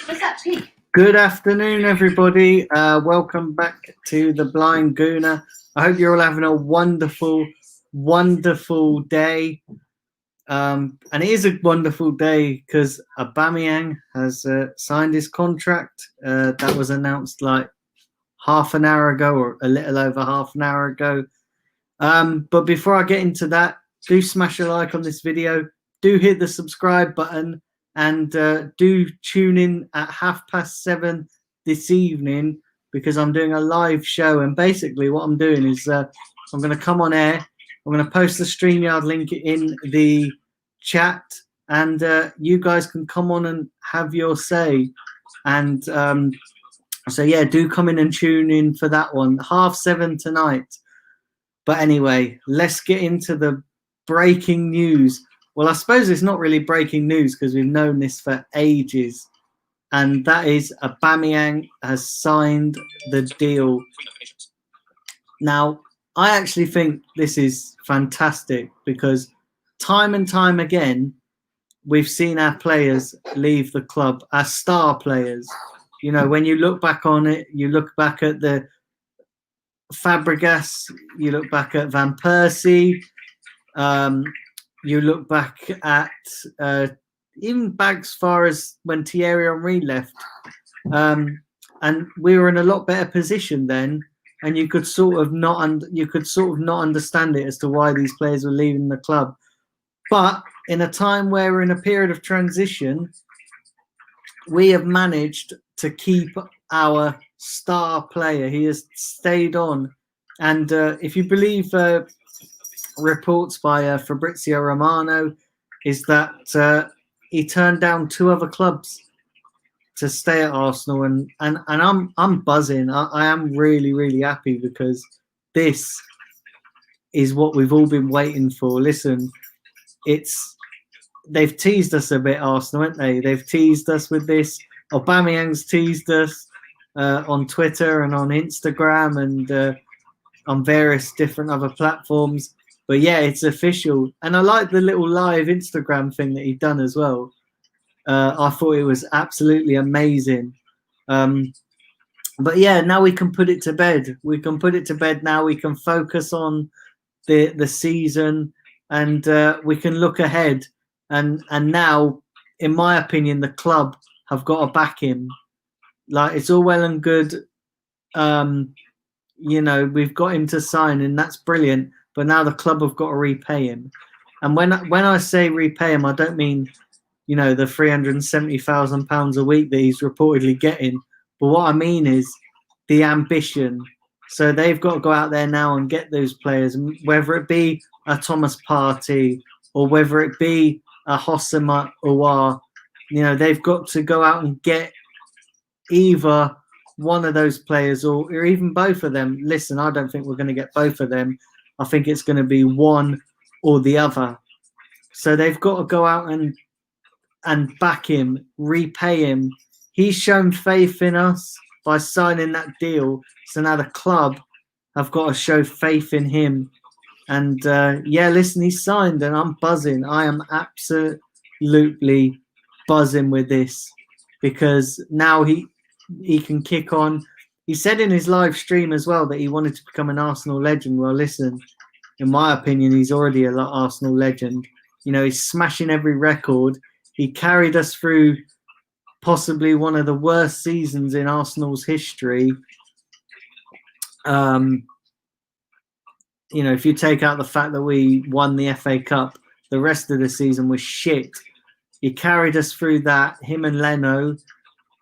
What's that peak? Good afternoon, everybody. Welcome back to the Blind Gooner. I hope you're all having a wonderful, wonderful day. And it is a wonderful day because Aubameyang has signed his contract. That was announced like half an hour ago, or a little over half an hour ago. But before I get into that, do smash a like on this video. Do hit the subscribe button. And do tune in at 7:30 this evening because I'm doing a live show. And basically what I'm doing is I'm going to come on air. I'm going to post the StreamYard link in the chat. And you guys can come on and have your say. And so, yeah, do come in and tune in for that one. 7:30 tonight. But anyway, let's get into the breaking news. Well, I suppose it's not really breaking news because we've known this for ages. And that is Aubameyang has signed the deal. Now, I actually think this is fantastic because time and time again, we've seen our players leave the club, our star players. You know, when you look back on it, you look back at the Fabregas, you look back at Van Persie, you look back at even back as far as when Thierry Henry left, and we were in a lot better position then. And you could sort of not understand it as to why these players were leaving the club. But in a time where we're in a period of transition, we have managed to keep our star player. He has stayed on, and if you believe reports by Fabrizio Romano, is that he turned down 2 other clubs to stay at Arsenal, and I'm buzzing. I am really, really happy because this is what we've all been waiting for. Listen, they've teased us a bit, Arsenal, haven't they? They've teased us with this. Aubameyang's teased us on Twitter and on Instagram and on various different other platforms. But yeah, it's official. And I like the little live Instagram thing that he'd done as well. I thought it was absolutely amazing. But yeah, now we can put it to bed. We can put it to bed now. We can focus on the season and we can look ahead. And now, in my opinion, the club have got to back him. Like, it's all well and good. You know, we've got him to sign and that's brilliant. But now the club have got to repay him. And when I say repay him, I don't mean, you know, the £370,000 a week that he's reportedly getting. But what I mean is the ambition. So they've got to go out there now and get those players, whether it be a Thomas Partey or whether it be a Hossama Aouar. You know, they've got to go out and get either one of those players or even both of them. Listen, I don't think we're going to get both of them. I think it's going to be one or the other. So they've got to go out and back him, repay him. He's shown faith in us by signing that deal. So now the club have got to show faith in him. And yeah, listen, he's signed and I'm buzzing. I am absolutely buzzing with this because now he can kick on. He said in his live stream as well that he wanted to become an Arsenal legend. Well, listen, in my opinion, he's already an Arsenal legend. You know, he's smashing every record. He carried us through possibly one of the worst seasons in Arsenal's history. You know, if you take out the fact that we won the FA Cup, the rest of the season was shit. He carried us through that, him and Leno.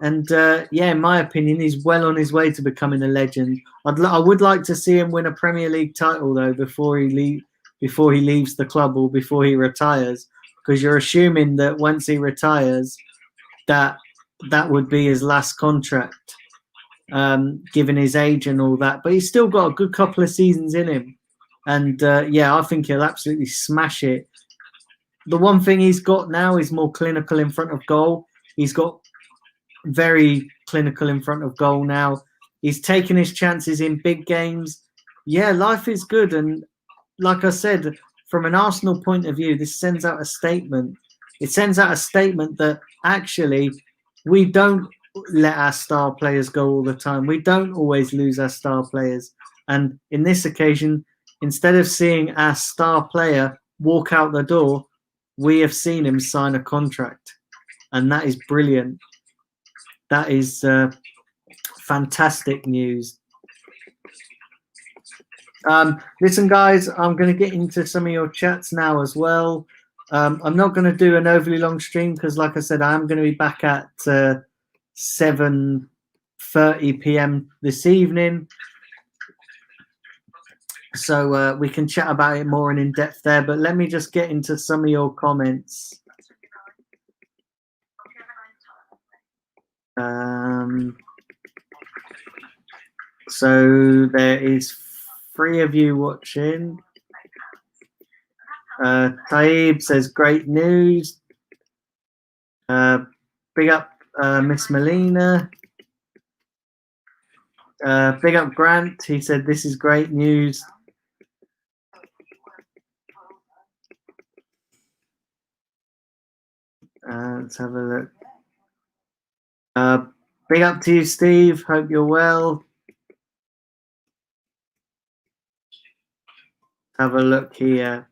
And yeah, in my opinion, he's well on his way to becoming a legend. I would like to see him win a Premier League title though before he leaves the club or before he retires, because you're assuming that once he retires, that would be his last contract, given his age and all that. But he's still got a good couple of seasons in him, and yeah, I think he'll absolutely smash it. The one thing he's got now is more clinical in front of goal. He's got very clinical in front of goal now. He's taking his chances in big games. Yeah, life is good. And like I said, from an Arsenal point of view, this sends out a statement. It sends out a statement that actually we don't let our star players go all the time. We don't always lose our star players. And in this occasion, instead of seeing our star player walk out the door, we have seen him sign a contract. And that is brilliant. That is fantastic news. Listen, guys, I'm going to get into some of your chats now as well. I'm not going to do an overly long stream because, like I said, I am going to be back at 7:30 p.m. this evening. So we can chat about it more and in depth there. But let me just get into some of your comments. So there is 3 of you watching. Taib says, great news. Big up Miss Melina. Big up Grant. He said, this is great news. Let's have a look. Big up to you, Steve. Hope you're well. Have a look here.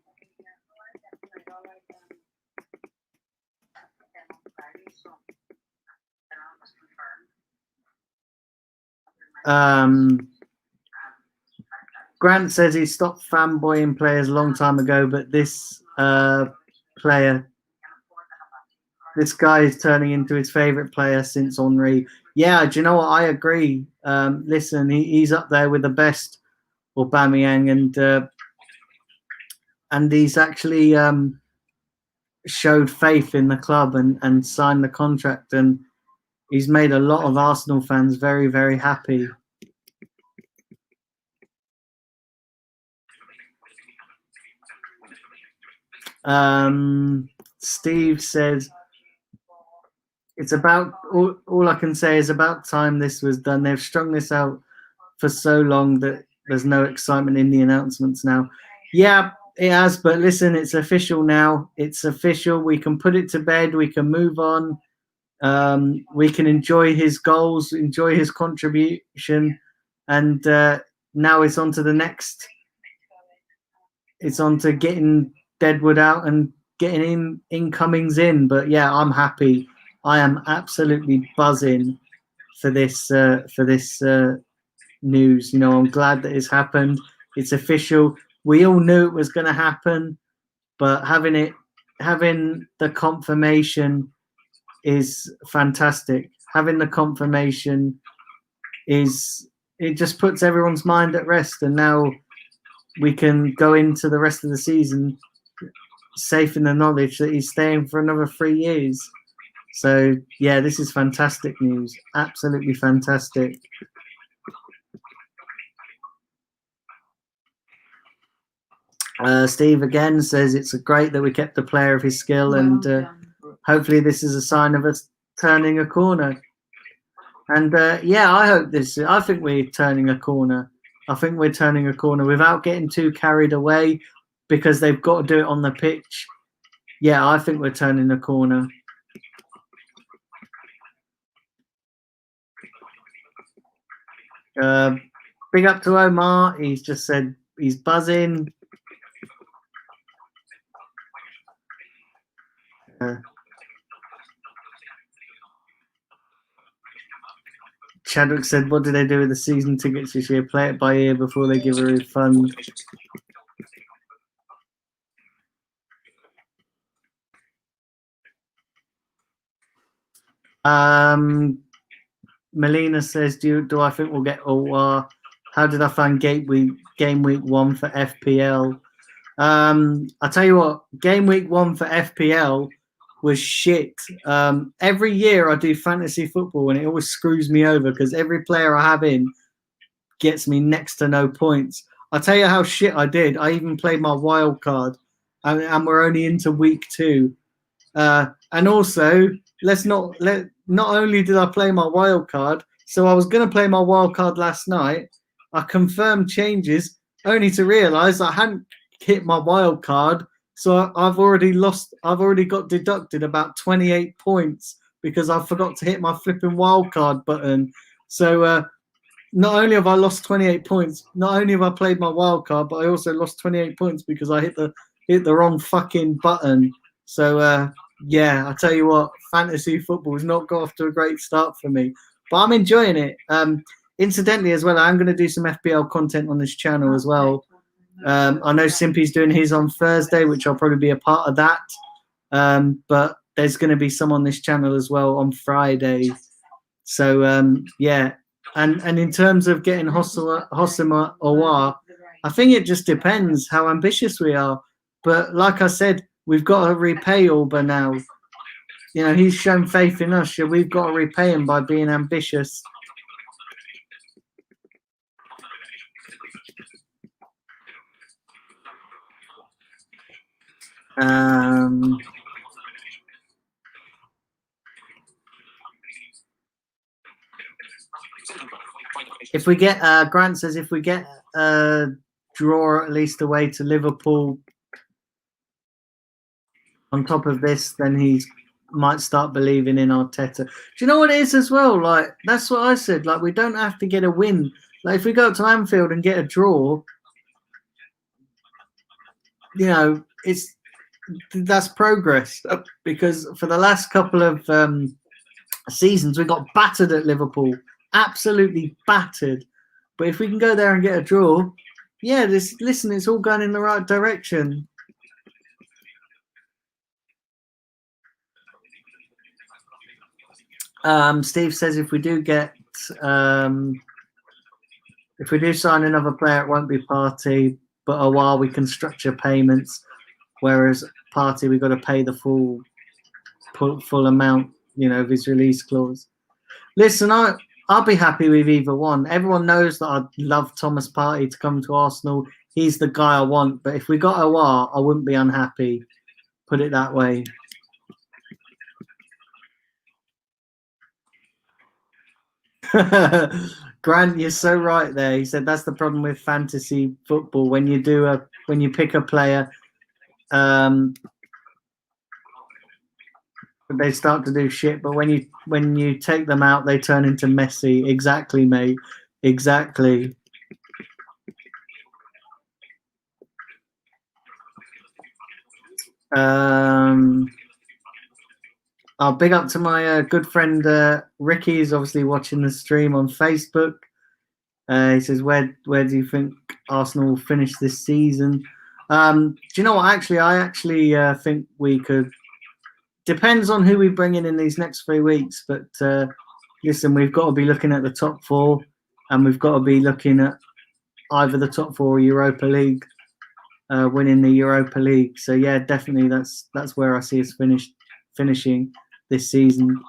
Grant says he stopped fanboying players a long time ago, but this player, this guy is turning into his favorite player since Henry. Yeah, do you know what? I agree. Listen, he's up there with the best, Aubameyang, and he's actually showed faith in the club and signed the contract, and he's made a lot of Arsenal fans very, very happy. Steve says, it's about, all I can say is about time this was done. They've strung this out for so long that there's no excitement in the announcements now. Yeah, it has, but listen, it's official now. It's official. We can put it to bed. We can move on. We can enjoy his goals, enjoy his contribution, and now it's on to the next. It's on to getting Deadwood out and getting incomings in. But yeah, I'm happy. I am absolutely buzzing for this news. You know, I'm glad that it's happened. It's official. We all knew it was going to happen, but having the confirmation is fantastic. Having the confirmation it just puts everyone's mind at rest, and now we can go into the rest of the season safe in the knowledge that he's staying for another 3 years. So yeah, this is fantastic news. Absolutely fantastic. Steve again says it's great that we kept the player of his skill, and hopefully this is a sign of us turning a corner. And yeah, I think we're turning a corner. I think we're turning a corner without getting too carried away, because they've got to do it on the pitch. Yeah, I think we're turning a corner. Big up to Omar. He's just said he's buzzing. Chadwick said, what do they do with the season tickets this year? Play it by ear before they give a refund. Melina says, do I think we'll get OR? How did I find game week 1 for FPL? I tell you what, game week 1 for FPL was shit. Every year I do fantasy football and it always screws me over because every player I have in gets me next to no points. I'll tell you how shit I did. I even played my wild card, and we're only into week 2. And also, not only did I play my wild card, so I was going to play my wild card last night. I confirmed changes, only to realise I hadn't hit my wild card, so I've already got deducted about 28 points because I forgot to hit my flipping wildcard button. So not only have I lost 28 points, not only have I played my wildcard, but I also lost 28 points because I hit the wrong fucking button. So yeah, I tell you what, fantasy football has not got off to a great start for me, but I'm enjoying it. Incidentally, as well, I'm going to do some FPL content on this channel as well. I know Simpy's doing his on Thursday, which I'll probably be a part of that. But there's going to be some on this channel as well on Friday. So yeah, and in terms of getting Hosima Awar, I think it just depends how ambitious we are. But like I said, we've got to repay AUBA now. You know, he's shown faith in us, so we've got to repay him by being ambitious. If we get Grant says if we get a draw at least away to Liverpool on top of this, then he might start believing in Arteta. Do you know what it is as well? Like, that's what I said. Like, we don't have to get a win. Like, if we go to Anfield and get a draw, you know, that's progress. Because for the last couple of seasons, we got battered at Liverpool. Absolutely battered. But if we can go there and get a draw, yeah, listen, it's all going in the right direction. Steve says if we do sign another player, it won't be Partey, but a while we can structure payments, whereas Partey we've got to pay the full amount, you know, of his release clause. Listen, I'll be happy with either one. Everyone knows that I'd love Thomas Partey to come to Arsenal. He's the guy I want. But if we got Awar, I wouldn't be unhappy. Put it that way. Grant, you're so right there. He said that's the problem with fantasy football. When you pick a player, they start to do shit. But when you take them out, they turn into Messi. Exactly, mate. Exactly. I'll big up to my good friend Ricky. He's obviously watching the stream on Facebook. He says, "Where do you think Arsenal will finish this season?" Do you know what? I think we could. Depends on who we bring in these next 3 weeks. But listen, we've got to be looking at the top 4, and we've got to be looking at either the top 4 or Europa League, winning the Europa League. So yeah, definitely that's where I see us finishing this season.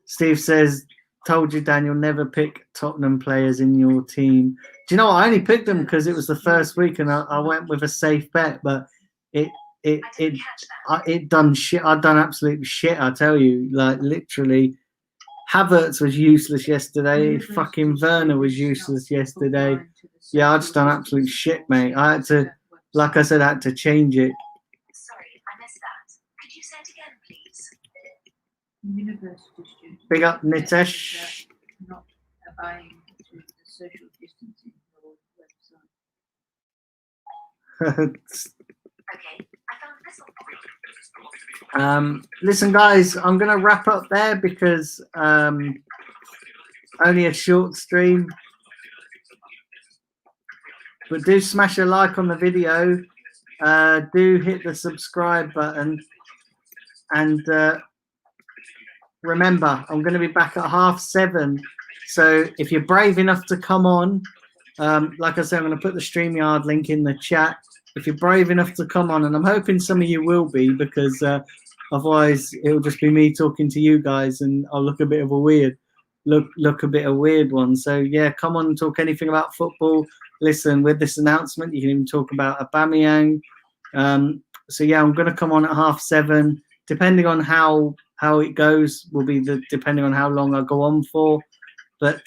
Steve says, told you, Daniel, never pick Tottenham players in your team. Do you know what? I only picked them because it was the first week and I went with a safe bet, but it done shit. I've done absolute shit, I tell you. Like, literally, Havertz was useless yesterday. Fucking Werner was useless yesterday. Yeah, I just done absolute shit, mate. I had to, like I said, I had to change it. Sorry, I missed that. Could you say it again, please? University students. Big up, Nitesh. Not abiding to the social distancing website. Okay, I found this one. Listen, guys, I'm going to wrap up there because only a short stream. But do smash a like on the video. Do hit the subscribe button. And remember, I'm going to be back at 7:30. So if you're brave enough to come on, like I said, I'm going to put the StreamYard link in the chat. If you're brave enough to come on, and I'm hoping some of you will be, because otherwise it'll just be me talking to you guys and I'll look a bit of a weird one. So yeah, come on and talk anything about football. Listen, with this announcement, you can even talk about Aubameyang. So yeah, I'm going to come on at 7:30. Depending on how it goes, will be depending on how long I go on for. But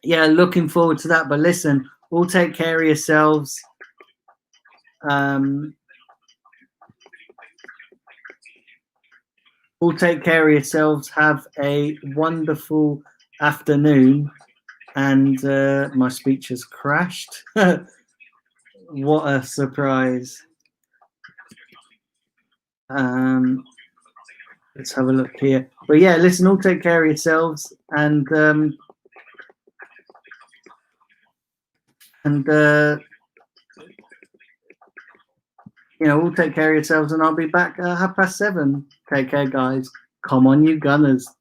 yeah, looking forward to that. But listen, all take care of yourselves. All take care of yourselves. Have a wonderful afternoon. And my speech has crashed. What a surprise. Let's have a look here. But yeah, listen, all take care of yourselves, and you know, all take care of yourselves, and I'll be back at 7:30. Take care, guys. Come on, you Gunners.